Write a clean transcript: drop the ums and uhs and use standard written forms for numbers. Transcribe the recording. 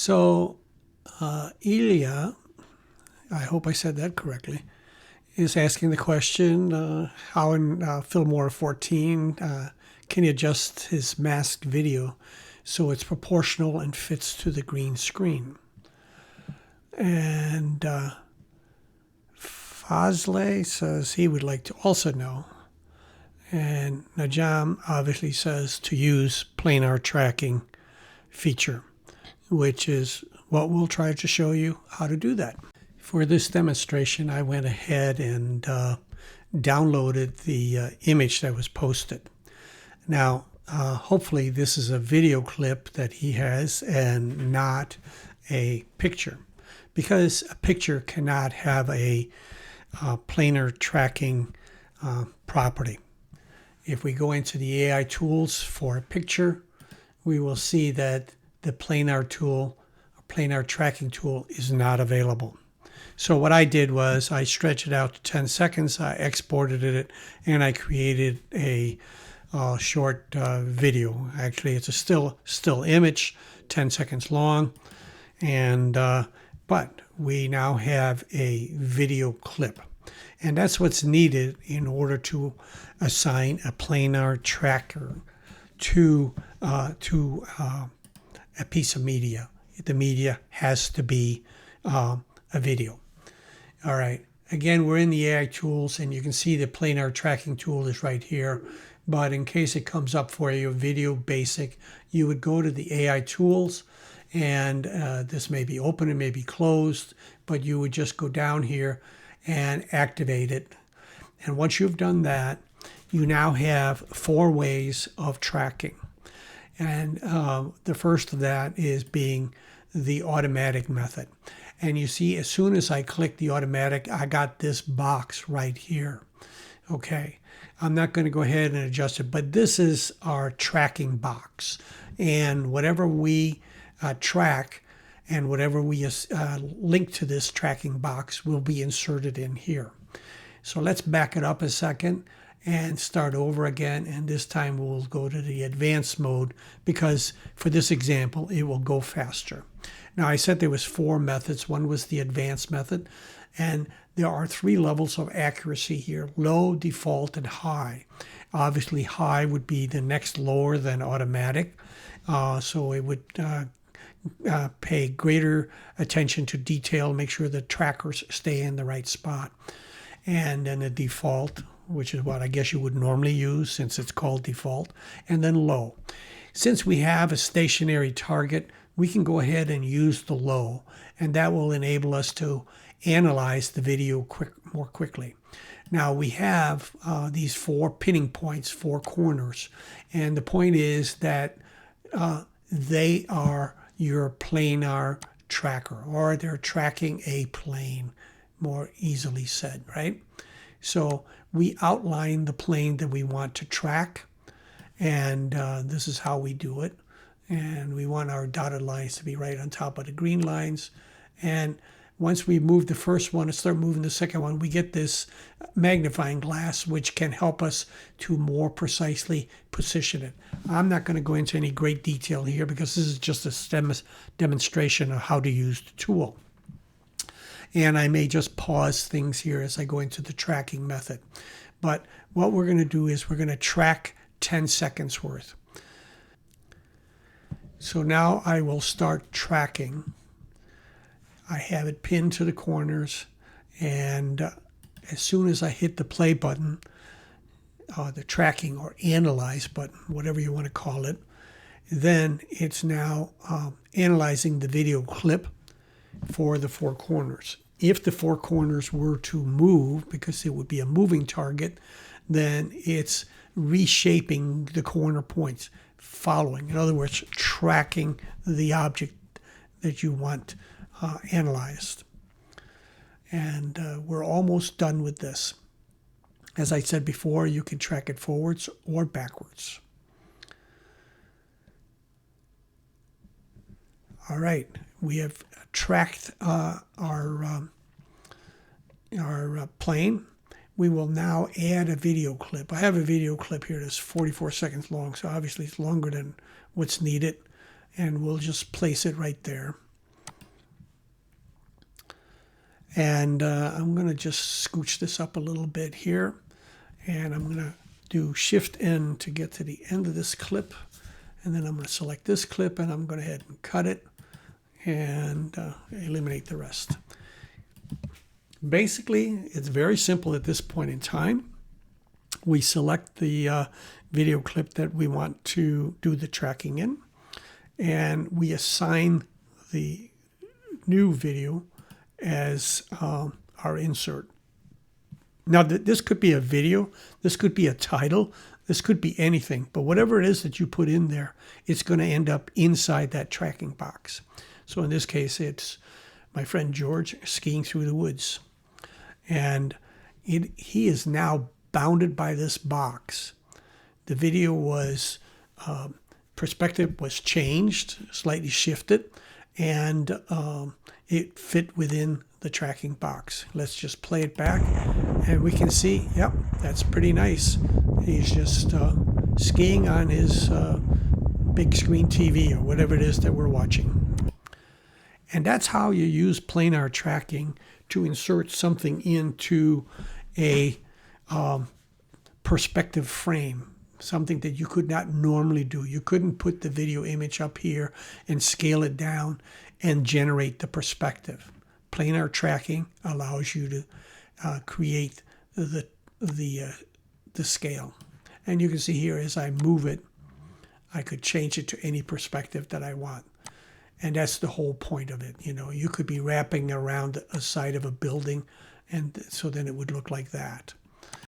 So Ilya, I hope I said that correctly, is asking the question, how in Filmora 14 can he adjust his masked video so it's proportional and fits to the green screen? And Fazle says he would like to also know. And Najam obviously says to use planar tracking feature, which is what we'll try to show you how to do that. For this demonstration, I went ahead and downloaded the image that was posted. Now, hopefully this is a video clip that he has and not a picture, because a picture cannot have a planar tracking property. If we go into the AI tools for a picture, we will see that the planar tool, planar tracking tool, is not available. So what I did was I stretched it out to 10 seconds, I exported it, and I created a short video. Actually, it's a still image, 10 seconds long, and but we now have a video clip. And that's what's needed in order to assign a planar tracker to a piece of media. The media has to be a video. All right. Again, we're in the AI tools, and you can see the planar tracking tool is right here. But in case it comes up for you, video basic, you would go to the AI tools, and this may be open, it may be closed, but you would just go down here and activate it. And once you've done that, you now have 4 ways of tracking. And the first of that is being the automatic method. And you see, as soon as I click the automatic, I got this box right here. Okay, I'm not going to go ahead and adjust it, but this is our tracking box. And whatever we track and whatever we link to this tracking box will be inserted in here. So let's back it up a second and start over again. And this time we'll go to the advanced mode, because for this example, it will go faster. Now, I said there was 4 methods. One was the advanced method. And there are 3 levels of accuracy here: low, default, and high. Obviously, high would be the next lower than automatic. So it would pay greater attention to detail, make sure the trackers stay in the right spot. And then the default, which is what I guess you would normally use since it's called default, and then low. Since we have a stationary target, we can go ahead and use the low, and that will enable us to analyze the video more quickly. Now we have these 4 pinning points, 4 corners, and the point is that they are your planar tracker, or they're tracking a plane, more easily said, right? So we outline the plane that we want to track, and this is how we do it. And we want our dotted lines to be right on top of the green lines. And once we move the first one and start moving the second one, we get this magnifying glass, which can help us to more precisely position it. I'm not going to go into any great detail here, because this is just a demonstration of how to use the tool. And I may just pause things here as I go into the tracking method. But what we're going to do is we're going to track 10 seconds worth. So now I will start tracking. I have it pinned to the corners, and as soon as I hit the play button, the tracking or analyze button, whatever you want to call it, then it's now analyzing the video clip for the 4 corners. If the 4 corners were to move, because it would be a moving target, then it's reshaping the corner points, following. In other words, tracking the object that you want analyzed. And we're almost done with this. As I said before, you can track it forwards or backwards. All right, we have tracked our plane. We will now add a video clip. I have a video clip here that's 44 seconds long, so obviously it's longer than what's needed. And we'll just place it right there. And I'm going to just scooch this up a little bit here. And I'm going to do Shift N to get to the end of this clip. And then I'm going to select this clip and I'm going to go ahead and cut it and eliminate the rest. Basically, it's very simple at this point in time. We select the video clip that we want to do the tracking in, and we assign the new video as our insert. Now, this could be a video, this could be a title, this could be anything, but whatever it is that you put in there, it's going to end up inside that tracking box. So in this case, it's my friend George skiing through the woods. And he is now bounded by this box. The video was, perspective was changed, slightly shifted, and it fit within the tracking box. Let's just play it back, and we can see, yep, that's pretty nice. He's just skiing on his big screen TV or whatever it is that we're watching. And that's how you use planar tracking to insert something into a perspective frame, something that you could not normally do. You couldn't put the video image up here and scale it down and generate the perspective. Planar tracking allows you to create the scale. And you can see here as I move it, I could change it to any perspective that I want. And that's the whole point of it. You know, you could be wrapping around a side of a building, and so then it would look like that.